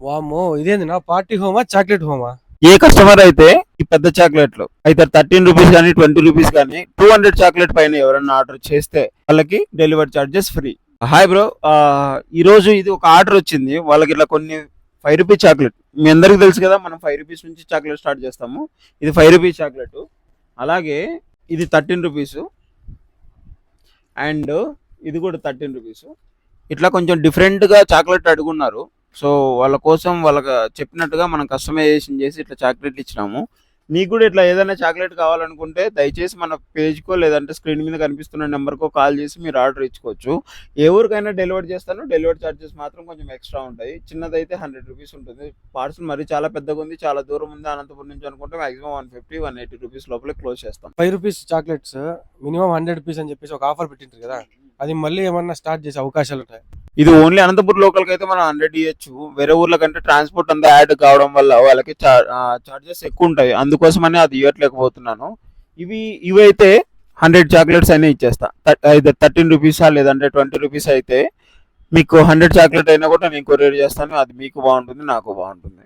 వామ్మో ఇదేంది నా పార్టీ హోమా చాక్లెట్ హోమా? ఏ కస్టమర్ అయితే ఈ పెద్ద చాక్లెట్లు అయితే 13 రూపీస్ కానీ 20 రూపీస్ కానీ 200 చాక్లెట్ పైన ఎవరన్నా ఆర్డర్ చేస్తే వాళ్ళకి delivery charges free. Hi bro, ఈ రోజు ఇది ఒక ఆర్డర్ వచ్చింది వాళ్ళకి. ఇట్లా కొన్ని 5 రూపీస్ చాక్లెట్, మీ అందరికి తెలుసు కదా, మనం 5 రూపీస్ నుంచి చాక్లెట్ స్టార్ట్ చేస్తాము. ఇది 5 రూపీస్ చాక్లెట్, అలాగే ఇది 13 రూపీస్ అండ్ ఇది కూడా 13 రూపీస్. ఇట్లా కొంచెం డిఫరెంట్గా చాక్లెట్ అడుగున్నారు. సో వాళ్ళ కోసం వాళ్ళకి చెప్పినట్టుగా మనం కస్టమైజేషన్ చేసి ఇట్లా చాక్లెట్లు ఇచ్చినాము. మీకు కూడా ఇట్లా ఏదైనా చాక్లెట్ కావాలనుకుంటే దయచేసి మన పేజ్కో లేదంటే స్క్రీన్ మీద కనిపిస్తున్న నెంబర్కో కాల్ చేసి మీరు ఆర్డర్ ఇచ్చుకోవచ్చు. ఏ ఊరికైనా డెలివరీ చేస్తాను. డెలివరీ ఛార్జెస్ మాత్రం కొంచెం ఎక్స్ట్రా ఉంటాయి. చిన్నదైతే 100 రూపీస్ ఉంటుంది. పార్సల్ మరి చాలా పెద్దగా ఉంది, చాలా దూరం ఉంది అనంతపురం నుంచి అనుకుంటే మాక్సిమం 150-180 రూపీస్ లోపలే క్లోజ్ చేస్తాం. 5 రూపీస్ చాక్లెట్స్ మినిమం 100 రూపీస్ అని చెప్పేసి ఒక ఆఫర్ పెట్టింటారు కదా, అది మళ్ళీ ఏమన్నా స్టార్ట్ చేసే అవకాశాలు ఉంటాయి? ఇది ఓన్లీ అనంతపురం లోకల్కి అయితే మనం 100 ఇవ్వచ్చు. వేరే ఊర్ల కంటే ట్రాన్స్పోర్ట్ అంతా యాడ్ కావడం వల్ల వాళ్ళకి చార్జెస్ ఎక్కువ ఉంటాయి, అందుకోసమని అది ఇవ్వట్లేకపోతున్నాను. ఇవైతే 100 చాక్లెట్స్ అయినా ఇచ్చేస్తా. అయితే 13 రూపీసా లేదంటే 20 రూపీస్ అయితే మీకు 100 చాక్లెట్ అయినా కూడా నేను కొరియర్ చేస్తాను. అది మీకు బాగుంటుంది, నాకు బాగుంటుంది.